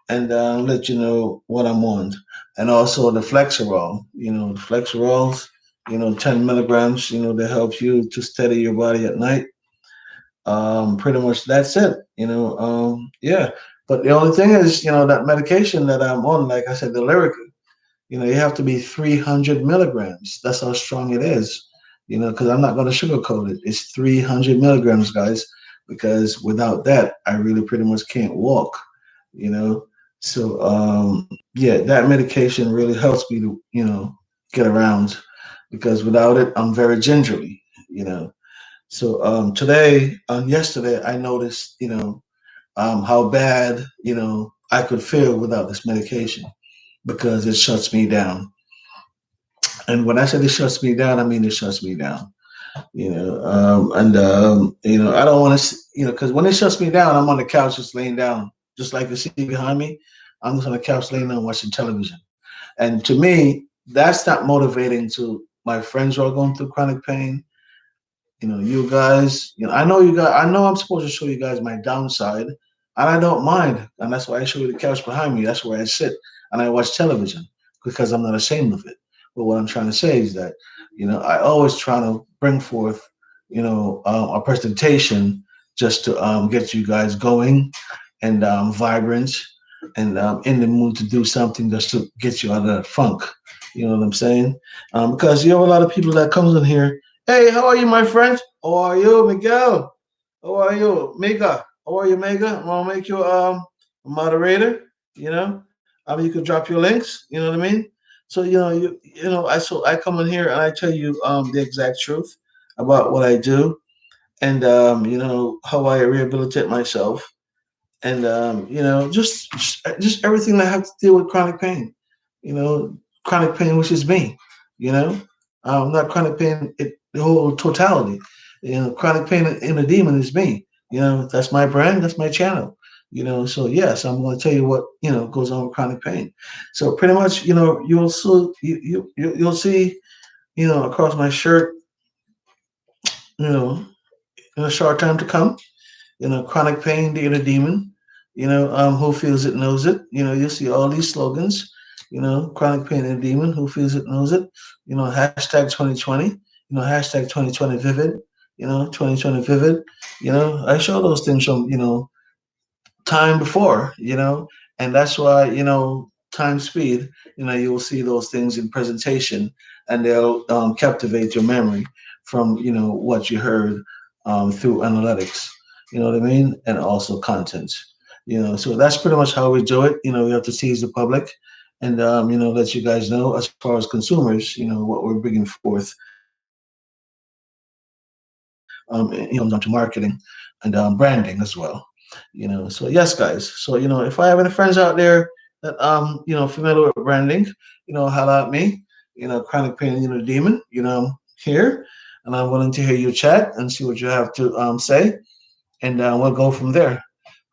and let you know what I'm on. And also the Flexerol, the Flexerols, 10 milligrams, they help you to steady your body at night. Pretty much that's it, yeah. But the only thing is, that medication that I'm on, like I said, the Lyrica, you have to be 300 milligrams. That's how strong it is, because I'm not going to sugarcoat it. It's 300 milligrams, guys, because without that, I really pretty much can't walk, you know. So, yeah, that medication really helps me to, get around because without it, I'm very gingerly, you know. So, yesterday, I noticed, how bad, I could feel without this medication because it shuts me down. And when I say it shuts me down, I mean it shuts me down. I don't want to, because when it shuts me down, I'm on the couch just laying down, just like you see behind me. I'm just on the couch laying down watching television. And to me, that's not motivating to my friends who are going through chronic pain. You guys, I know you guys, I know I'm supposed to show you guys my downside, and I don't mind. And that's why I show you the couch behind me. That's where I sit and I watch television because I'm not ashamed of it. But what I'm trying to say is that, I always try to bring forth, a presentation just to get you guys going and vibrant and in the mood to do something just to get you out of that funk. You know what I'm saying? Because you have a lot of people that comes in here. Hey, how are you, my friend? How are you, Miguel? How are you, Mega? How are you, Mega? I'm gonna make you a moderator. You could drop your links. You know what I mean? So I come in here and I tell you the exact truth about what I do and how I rehabilitate myself and just everything that have to deal with chronic pain. You know, chronic pain, which is me. Not chronic pain. The whole totality. Chronic pain in a demon is me. That's my brand. That's my channel. So yes, I'm going to tell you what goes on with chronic pain. So pretty much, you'll see across my shirt, you know, in a short time to come. Chronic pain, the inner demon. Who feels it knows it. You'll see all these slogans. Chronic pain and demon. Who feels it knows it. Hashtag 2020. Hashtag 2020 vivid. 2020 vivid. I show those things from time before. And that's why time speed. You will see those things in presentation, and they'll captivate your memory from what you heard through analytics. You know what I mean, and also content. So that's pretty much how we do it. We have to tease the public, and let you guys know as far as consumers, what we're bringing forth. Comes down to marketing and branding as well. So yes, guys. So if I have any friends out there that familiar with branding, holla at me. Chronic pain, demon. Here, and I'm willing to hear you chat and see what you have to say, and we'll go from there.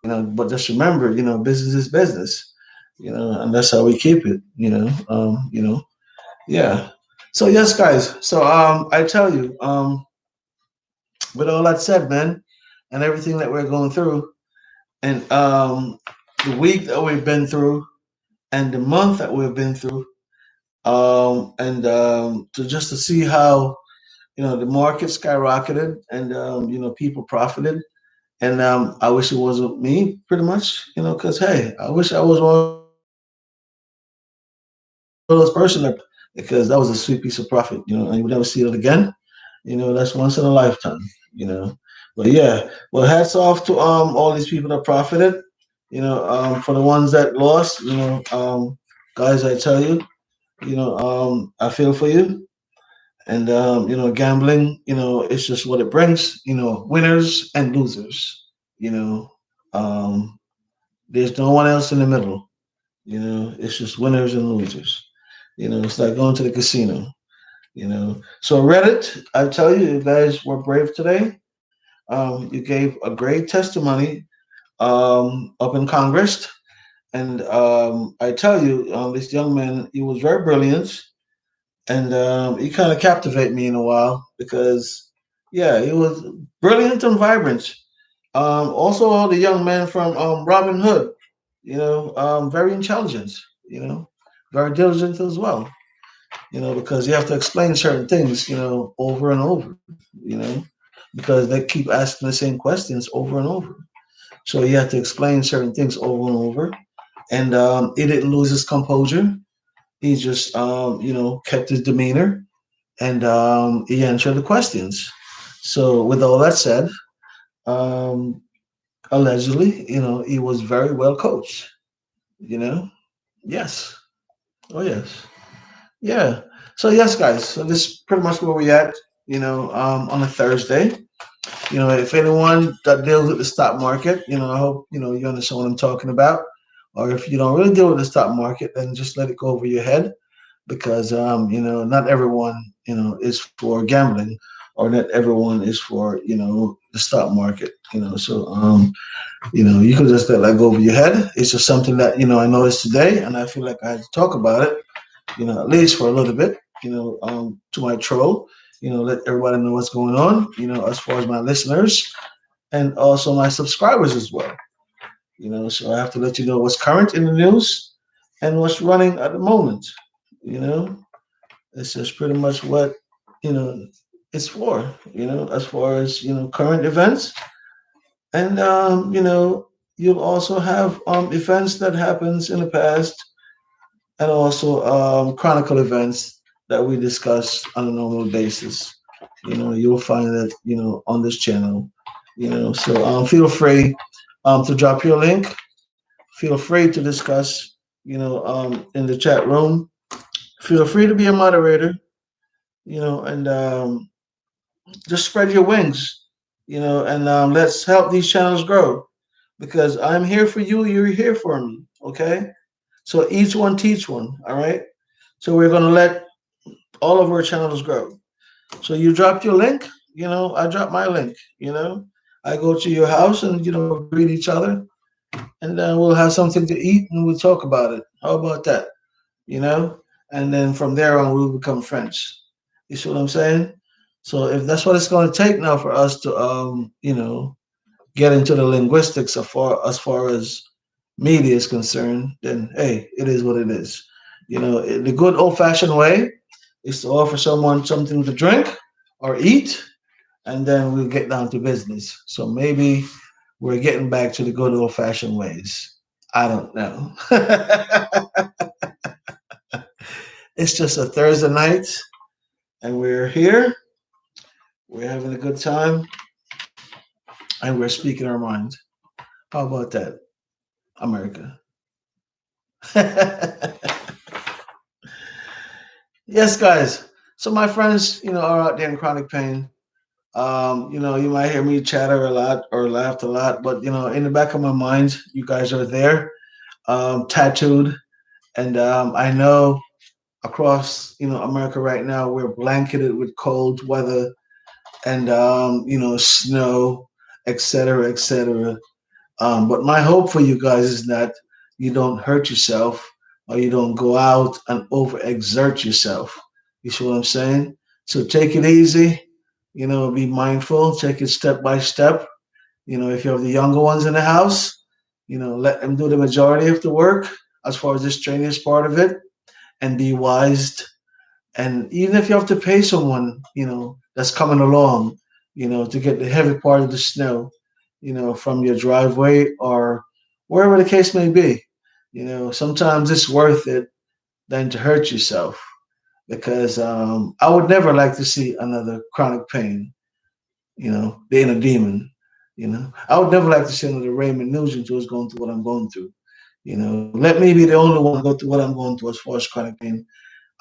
But just remember, business is business. And that's how we keep it. Yeah. So yes, guys. So I tell you, with all that said, man, and everything that we're going through, and the week that we've been through, and the month that we've been through, and to just to see how the market skyrocketed, and people profited, and I wish it wasn't me, pretty much, because hey, I wish I was one of those person that because that was a sweet piece of profit, and you would never see it again. That's once in a lifetime, But yeah, well, hats off to all these people that profited. For the ones that lost, guys, I tell you, I feel for you, And gambling, it's just what it brings. Winners and losers. You know, um, there's no one else in the middle. It's just winners and losers. It's like going to the casino. So Reddit, I tell you, you guys were brave today. You gave a great testimony up in Congress, and I tell you, this young man, he was very brilliant, and he kind of captivated me in a while because, yeah, he was brilliant and vibrant. Also, the young man from Robin Hood, very intelligent, you know, very diligent as well, because you have to explain certain things, over and over, because they keep asking the same questions over and over. So you have to explain certain things over and over. And he didn't lose his composure. He just, kept his demeanor and he answered the questions. So, with all that said, um, allegedly, he was very well coached. You know, yes, oh yes, yeah. So yes, guys. So this is pretty much where we at. On a Thursday. If anyone that deals with the stock market, I hope you understand what I'm talking about. Or if you don't really deal with the stock market, then just let it go over your head because not everyone is for gambling, or not everyone is for the stock market. You could just let that go over your head. It's just something that I noticed today, and I feel like I had to talk about it. At least for a little bit. To my troll. Let everybody know what's going on. As far as my listeners and also my subscribers as well. So I have to let you know what's current in the news and what's running at the moment. You know, it's just pretty much what you know it's for. As far as current events, and you'll also have events that happens in the past, and also chronicle events that we discuss on a normal basis. You'll find that on this channel. So feel free to drop your link. Feel free to discuss. In the chat room. Feel free to be a moderator. And just spread your wings. And let's help these channels grow because I'm here for you. You're here for me. Okay. So each one teach one. All right. So we're gonna let all of our channels grow. So you drop your link. I drop my link. I go to your house and greet each other, and then we'll have something to eat and we'll talk about it. How about that? You know, and then from there on we'll become friends. You see what I'm saying? So if that's what it's going to take now for us to get into the linguistics as far as media is concerned, then hey, it is what it is. The good old fashioned way is to offer someone something to drink or eat, and then we'll get down to business. So maybe we're getting back to the good old fashioned ways. I don't know. It's just a Thursday night, and we're here. We're having a good time, and we're speaking our minds. How about that, America? Yes, guys. So my friends, are out there in chronic pain. You might hear me chatter a lot or laugh a lot, but in the back of my mind, you guys are there, tattooed, and I know across America right now we're blanketed with cold weather and snow, etc., etc. But my hope for you guys is that you don't hurt yourself or you don't go out and overexert yourself. You see what I'm saying? So take it easy, be mindful, take it step by step. If you have the younger ones in the house, let them do the majority of the work as far as this training is part of it and be wise. And even if you have to pay someone, that's coming along, to get the heavy part of the snow, from your driveway or wherever the case may be, sometimes it's worth it than to hurt yourself because I would never like to see another chronic pain, being a demon. I would never like to see another Raymond Nugent who is going through what I'm going through. Let me be the only one to go through what I'm going through as far as chronic pain.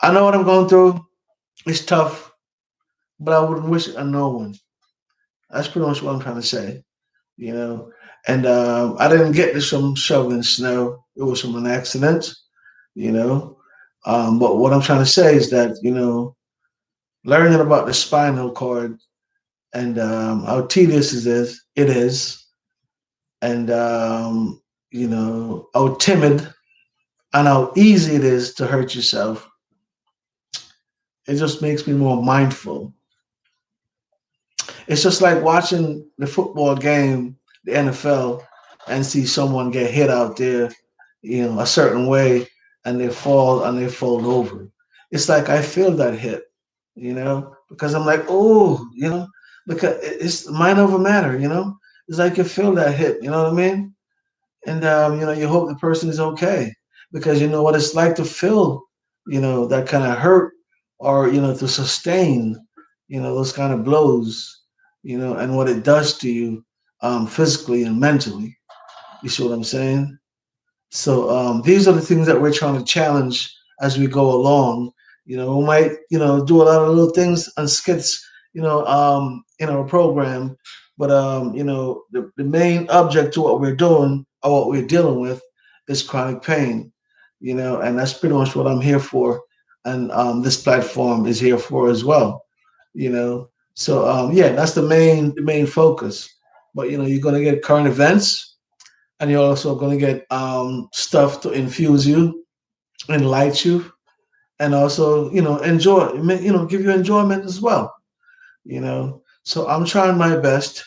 I know what I'm going through. It's tough. but I wouldn't wish it on no one. That's pretty much what I'm trying to say, you know. And I didn't get this from shoveling snow. It was from an accident, you know. But what I'm trying to say is that, learning about the spinal cord and how tedious it is, and how timid and how easy it is to hurt yourself. It just makes me more mindful. It's just like watching the football game, the NFL, and see someone get hit out there, a certain way, and they fall over. It's like I feel that hit, because I'm like, oh, because it's mind over matter, It's like you feel that hit, you know what I mean? And you hope the person is okay, because you know what it's like to feel, that kind of hurt, or to sustain, those kind of blows, and what it does to you, physically and mentally. You see what I'm saying? So these are the things that we're trying to challenge as we go along. We might, do a lot of little things and skits, in our program, but the main object to what we're doing or what we're dealing with is chronic pain, and that's pretty much what I'm here for, and this platform is here for as well, So yeah, that's the main focus. But you're gonna get current events, and you're also going to get stuff to infuse you, enlighten you, and also enjoy, give you enjoyment as well. So I'm trying my best,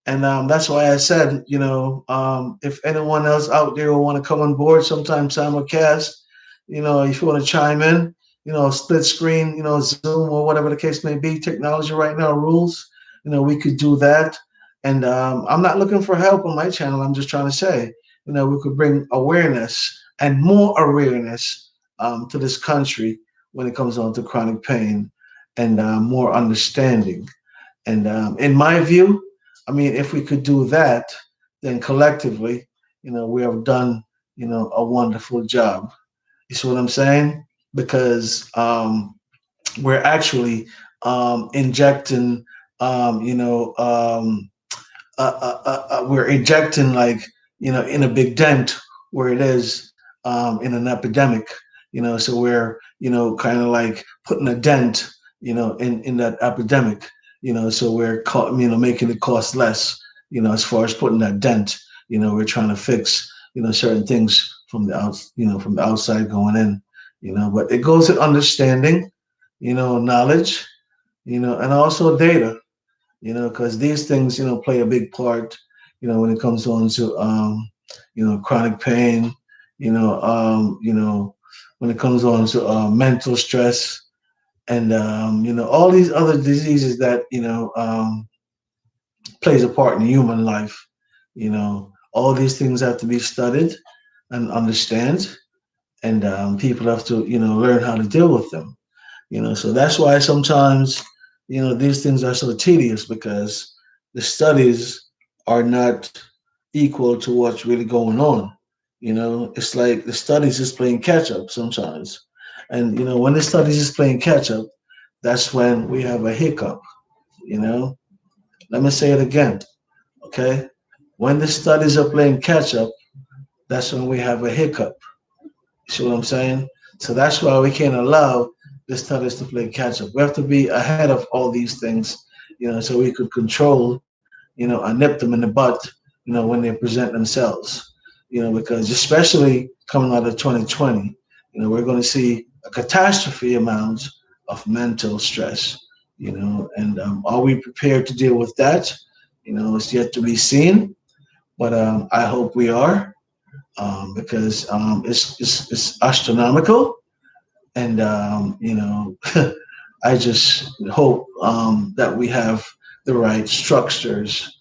and that's why I said, if anyone else out there will want to come on board sometime simulcast, if you want to chime in, split screen, Zoom or whatever the case may be, technology right now rules, we could do that. And I'm not looking for help on my channel. I'm just trying to say, we could bring awareness and more awareness to this country when it comes on to chronic pain, and more understanding. And in my view, I mean, if we could do that, then collectively, we have done, a wonderful job. You see what I'm saying? Because we're actually injecting, we're injecting, like, in a big dent where it is in an epidemic. So we're kind of like putting a dent, in that epidemic. So we're making it cost less. As far as putting that dent. We're trying to fix certain things from the from the outside going in. But it goes with understanding, knowledge, and also data, because these things, play a big part, when it comes on to, chronic pain, when it comes on to mental stress, and, all these other diseases that, plays a part in human life. All these things have to be studied and understand, and people have to, learn how to deal with them. So that's why sometimes these things are so tedious, because the studies are not equal to what's really going on. It's like the studies is playing catch up sometimes. And when the studies is playing catch up, that's when we have a hiccup. you know Let me say it again. Okay, when the studies are playing catch up, that's when we have a hiccup. See what I'm saying? So that's why we can't allow the studies to play catch up. We have to be ahead of all these things, so we could control, and nip them in the butt, when they present themselves. Because especially coming out of 2020, we're going to see a catastrophe amount of mental stress, and are we prepared to deal with that? It's yet to be seen, but I hope we are, because it's astronomical, and I just hope that we have the right structures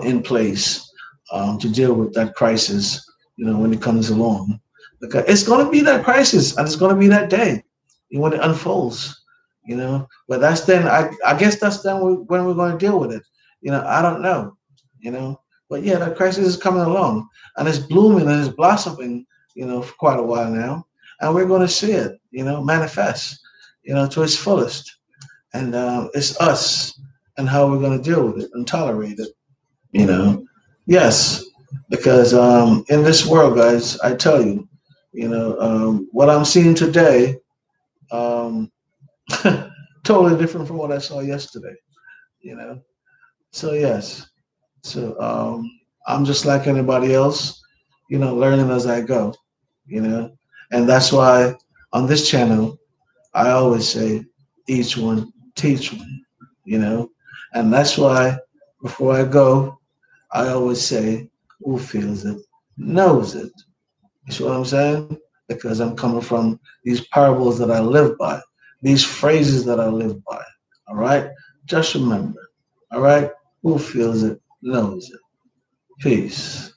in place to deal with that crisis. When it comes along, because it's going to be that crisis, and it's going to be that day when it unfolds. But that's then. I guess that's then when we're going to deal with it. I don't know. You know, but yeah, that crisis is coming along, and it's blooming and it's blossoming. For quite a while now, and we're going to see it. Manifest. To its fullest. and it's us and how we're going to deal with it and tolerate it. You know, yes, because in this world, guys, I tell you, what I'm seeing today, um, totally different from what I saw yesterday. You know, so yes, so I'm just like anybody else, learning as I go. You know, and that's why on this channel I always say, each one teach one. You know, and that's why before I go, I always say, who feels it knows it. You see what I'm saying? Because I'm coming from these parables that I live by, these phrases that I live by. All right? Just remember, all right? Who feels it knows it. Peace.